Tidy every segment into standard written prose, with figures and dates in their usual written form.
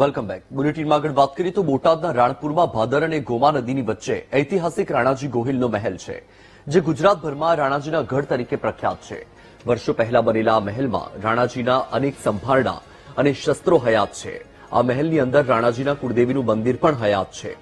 Welcome back. બુલેટિનમાં આગળ વાત કરીએ તો બોટાદના રાણપુરમાં ભાદર અને ગોમા નદીની વચ્ચે ઐતિહાસિક રાણાજી ગોહિલનો મહેલ છે, જે ગુજરાતભરમાં રાણાજીના ગઢ તરીકે પ્રખ્યાત છે. વર્ષો પહેલા બનેલા આ મહેલમાં રાણાજીના અનેક સંભારણા અને શસ્ત્રો હયાત છે. આ મહેલની અંદર રાણાજીના કુળદેવીનું મંદિર પણ હયાત છે.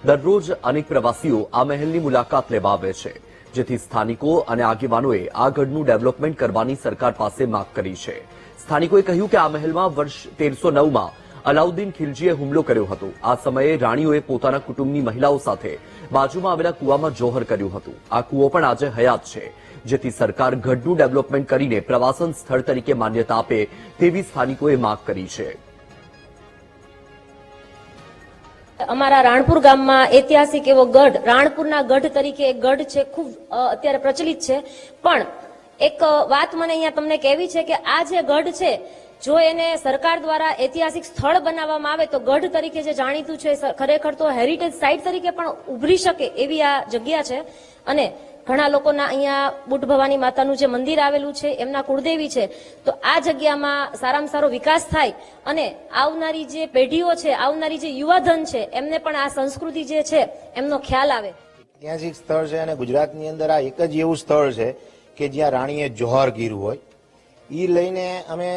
દરરોજ અનેક પ્રવાસીઓ આ મહેલની મુલાકાત લેવા આવે છે, જેથી સ્થાનિકો અને આગેવાનોએ આ ગઢનું ડેવલપમેન્ટ કરવાની સરકાર પાસે માંગ કરી છે. સ્થાનિકોએ કહ્યું કે આ મહેલમાં વર્ષ 1309માં અલાઉદ્દીન ખિલજીએ હુમલો કર્યો હતો. આ સમયે રાણીઓએ પોતાના કુટુંબની મહિલાઓ સાથે બાજુમાં આવેલા કૂવામાં જોહર કર્યું હતું. આ કૂવો પણ આજે હયાત છે, જેથી સરકાર ગઢનું ડેવલપમેન્ટ કરીને પ્રવાસન સ્થળ તરીકે માન્યતા આપે તેવી સ્થાનિકોએ માંગ કરી છે. અમારા રાણપુર ગામમાં ઐતિહાસિક એવો ગઢ, રાણપુરના ગઢ તરીકે એક ગઢ છે, ખૂબ અત્યારે પ્રચલિત છે. પણ એક વાત મને અહીંયા તમને કહેવી છે કે આ જે ગઢ છે, જો એને સરકાર દ્વારા ઐતિહાસિક સ્થળ બનાવવામાં આવે તો ગઢ તરીકે જે જાણીતું છે ખરેખર તો હેરિટેજ સાઇટ તરીકે પણ ઉભરી શકે એવી આ જગ્યા છે. અને ઘણા લોકોના અહીંયા બુટ ભવાની માતાનું જે મંદિર આવેલું છે, એમના કુળદેવી છે. તો આ જગ્યામાં સારામાં સારો વિકાસ થાય અને આવનારી જે પેઢીઓ છે, આવનારી જે યુવાધન છે, એમને પણ આ સંસ્કૃતિ જે છે એમનો ખ્યાલ આવે. ઐતિહાસિક સ્થળ છે અને ગુજરાતની અંદર આ એક જ એવું સ્થળ છે કે જ્યાં રાણીએ જોહર કર્યું હોય. એ લઈને અમે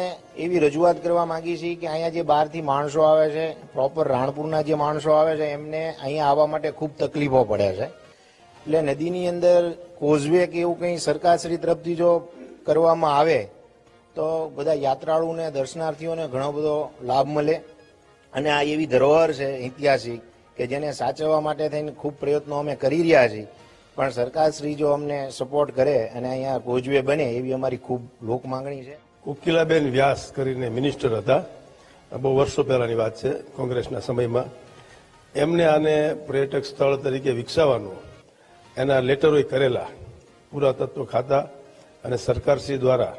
એવી રજૂઆત કરવા માંગીએ છીએ કે અહીંયા જે બહારથી માણસો આવે છે, પ્રોપર રાણપુરના જે માણસો આવે છે, એમને અહીંયા આવવા માટે ખૂબ તકલીફો પડે છે. એટલે નદીની અંદર કોઝવે કે એવું કંઈ સરકારશ્રી તરફથી જો કરવામાં આવે તો બધા યાત્રાળુને, દર્શનાર્થીઓને ઘણો બધો લાભ મળે. અને આ એવી ધરોહર છે ઐતિહાસિક કે જેને સાચવવા માટે થઈને ખૂબ પ્રયત્નો અમે કરી રહ્યા છીએ. પણ સરકારશ્રી જો અમને સપોર્ટ કરે અને અહીંયા કોઝવે બને એવી અમારી ખૂબ લોક માંગણી છે. કોકિલાબેન વ્યાસ કરીને મિનિસ્ટર હતા, બહુ વર્ષો પહેલાની વાત છે, કોંગ્રેસના સમયમાં. એમને આને પર્યટક સ્થળ તરીકે વિકસાવવાનું એના લેટરોય કરેલા. પુરાતત્વ ખાતા અને સરકારશ્રી દ્વારા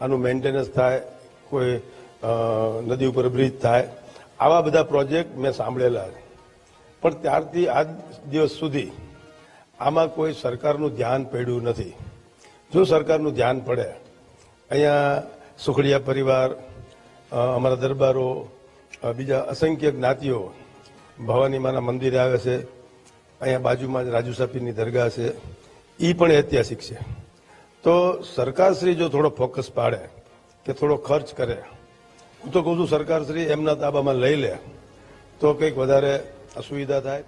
આનું મેન્ટેનન્સ થાય, કોઈ નદી ઉપર બ્રિજ થાય, આવા બધા પ્રોજેક્ટ મેં સાંભળેલા. પણ ત્યારથી આજ દિવસ સુધી આમાં કોઈ સરકારનું ધ્યાન પડ્યું નથી. જો સરકારનું ધ્યાન પડે, અહીંયા સુખડિયા પરિવાર, અમારા દરબારો, બીજા અસંખ્ય જ્ઞાતિઓ ભવાની માના મંદિરે આવે છે. અહીંયા બાજુમાં જ રાજુ સાપીની દરગાહ છે, એ પણ ઐતિહાસિક છે. તો સરકારશ્રી જો થોડો ફોકસ પાડે કે થોડો ખર્ચ કરે, હું તો કહું છું સરકારશ્રી એમના તાબામાં લઈ લે તો કંઈક વધારે સુવિધા થાય.